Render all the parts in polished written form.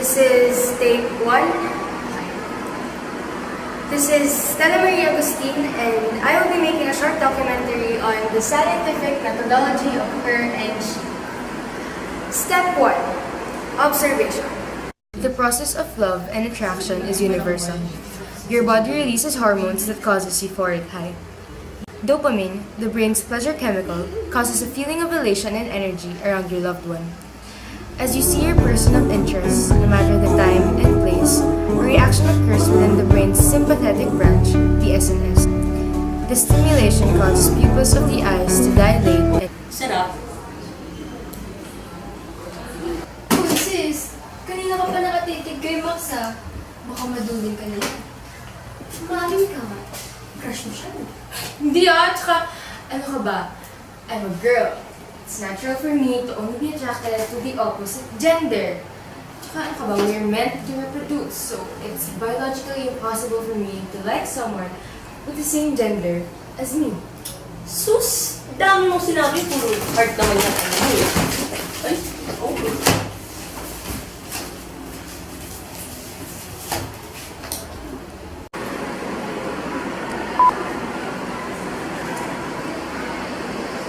This is take 1. This is Stella Marie Agustin, and I will be making a short documentary on the scientific methodology of her and she. Step 1. Observation. The process of love and attraction is universal. Your body releases hormones that causes euphoric high. Dopamine, the brain's pleasure chemical, causes a feeling of elation and energy around your loved one. As you see your person of interest, no matter the time and place, a reaction occurs within the brain's sympathetic branch, the SNS. The stimulation causes pupils of the eyes to dilate and... Sarap. Oh, sis! Kanina ka pa nakatitig kay Max, ah. Baka madulin ka na yan. Maling ka. Crush mo siya. Hindi tsaka, ano ka ba? I'm a girl. It's natural for me to only be attracted to the opposite gender. Tsaka, ano ka ba? We're meant to reproduce, so it's biologically impossible for me to like someone with the same gender as me. Sus! Dami mong sinabi, puro heart naman yung ano eh. Ay, okay.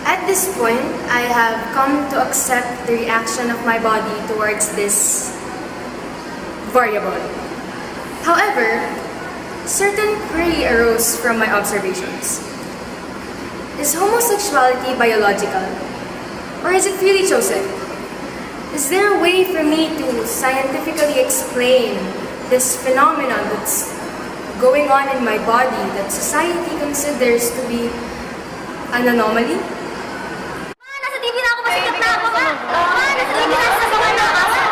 At this point, I have come to accept the reaction of my body towards this variable. However, certain query arose from my observations. Is homosexuality biological? Or is it freely chosen? Is there a way for me to scientifically explain this phenomenon that's going on in my body that society considers to be an anomaly? Nasa TV na ako, masikat na ako ba? Nasa TV na sa mga nakasa.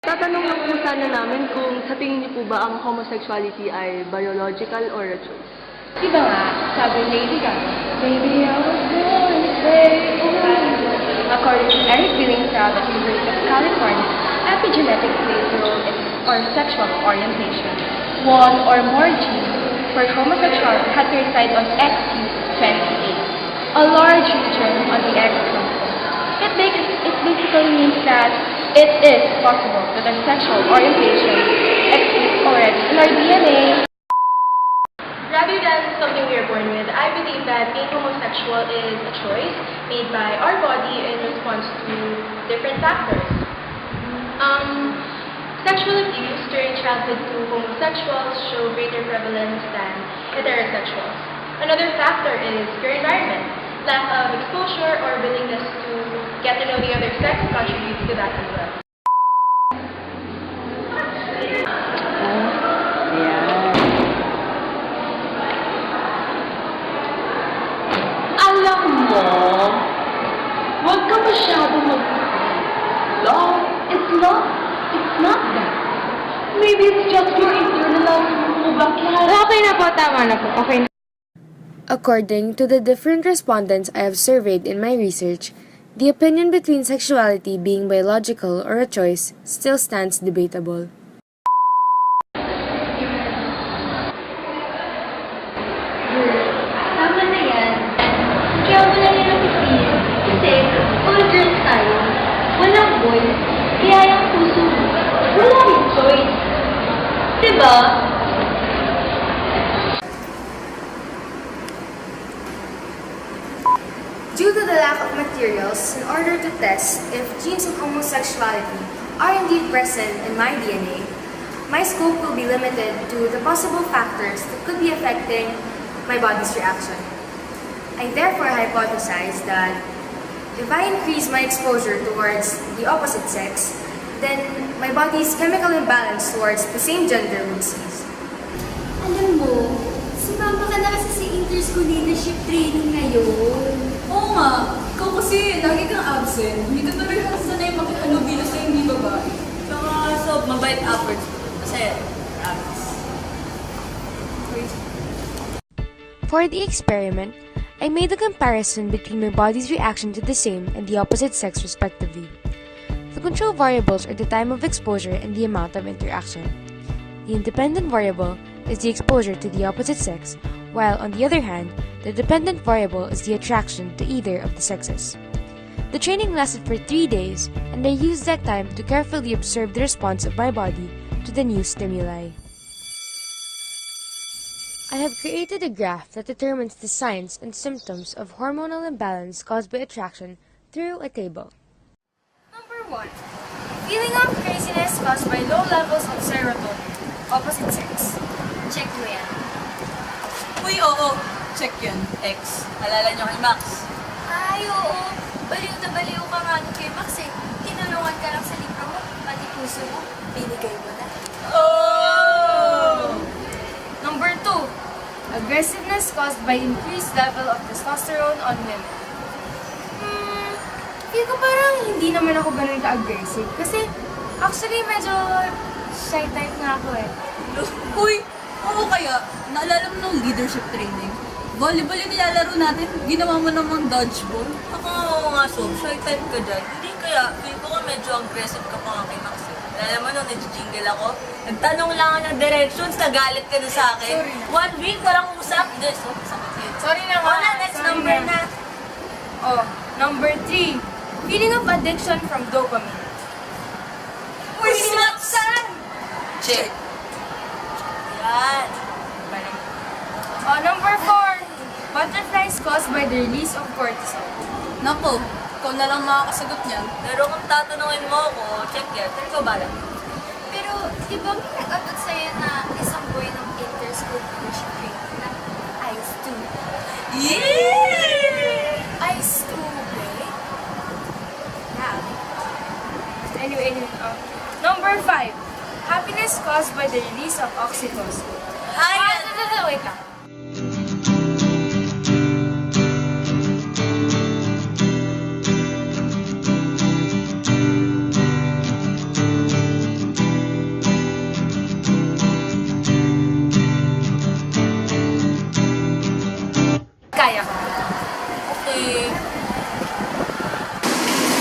Tatanong lang po sana namin kung sa tingin niyo po ba ang homosexuality ay biological or a choice? Diba nga, sabi Lady Gaga, Baby, I was born this way. According to Eric Billington at the University of California, epigenetic plays a role in or sexual orientation. One or more genes for homosexuality had to reside on XQ28, a large region on the X chromosome. It basically means that it is possible that a sexual orientation exists already in our DNA. Rather than something we are born with, I believe that being homosexual is a choice made by our body in response to different factors. Sexual abuse during childhood to homosexuals show greater prevalence than heterosexuals. Another factor is your environment. Lack of exposure or willingness to get to know the other sex contributes to that as well. Alam mo, huwag ka masyado mag-love. It's not that. Maybe it's just your internalized mo bakit? Okay na po, tama na po. Okay na. According to the different respondents I have surveyed in my research, the opinion between sexuality being biological or a choice still stands debatable. Tama na yan. Kaya wala na napipil. Kasi, all girls tayo. Walang boy. Kaya yung puso mo, wala yung choice. Diba? Due to the lack of materials, in order to test if genes of homosexuality are indeed present in my DNA, my scope will be limited to the possible factors that could be affecting my body's reaction. I therefore hypothesize that if I increase my exposure towards the opposite sex, then my body's chemical imbalance towards the same gender would cease. Alam mo, sumama ka na kasi sa inter-school leadership training ngayon. Oo nga, ikaw kasi lagi kang absent. Hindi ka tuloy sanay makihalubilo sa hindi babae. Saka, so, mabait upwards. Kasi, For the experiment, I made a comparison between my body's reaction to the same and the opposite sex respectively. The control variables are the time of exposure and the amount of interaction. The independent variable is the exposure to the opposite sex, while on the other hand, the dependent variable is the attraction to either of the sexes. The training lasted for 3 days, and I used that time to carefully observe the response of my body to the new stimuli. I have created a graph that determines the signs and symptoms of hormonal imbalance caused by attraction through a table. Number 1. Feeling of craziness caused by low levels of serotonin. Opposite sex. Check mo yan. Uy, oo. Check yun. X. Alala nyo kay Max. Ay, oo. Baliw na baliw ka nga nun kay Max eh. Tinulungan ka lang sa libro mo, pati puso mo, binigay mo na. Oh! Number 2. Aggressiveness caused by increased level of testosterone on women. Feel ko parang hindi naman ako ganun ka-aggressive. Kasi, actually, medyo shy type nga ako eh. Uy, oo kaya. Naalala mo nung leadership training? Volleyball yung nilalaro natin. Ginawa mo namang dodgeball. Oo nga, so, shy type ka dyan. Hindi kaya, feel ko nga medyo aggressive ka pa nga kay Max. Alam mo nung nag-jingle ako, nagtanong lang ako ng directions, nagalit ka na sa akin. Sorry na. 1 week, parang usap. This, Sorry na nga. Wala, next Sorry number na. Oh, number 3. Feeling of addiction from dopamine. Uy, sinaksan! Check. Yan. Oh, number 4. Butterflies caused by the release of cortisol. Nako, ikaw na lang makakasagot niyan. Pero kung tatanungin mo ako, check yan. Pero ikaw bala. Pero, di ba may nag-abot sa'yo na isang boy ng inter-school leadership training na Ice 2? Yeah! Ice 2, babe? Anyway. Number 5. Happiness caused by the release of oxytocin. Ay, Wait lang. Kaya ko. okay.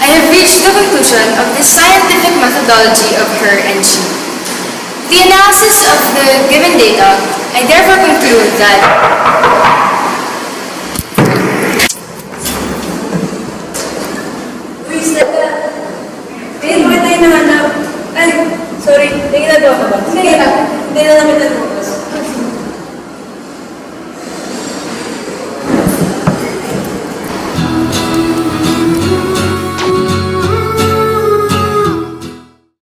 I have reached the conclusion of this scientific methodology of her and she. The analysis of the given data, I therefore conclude that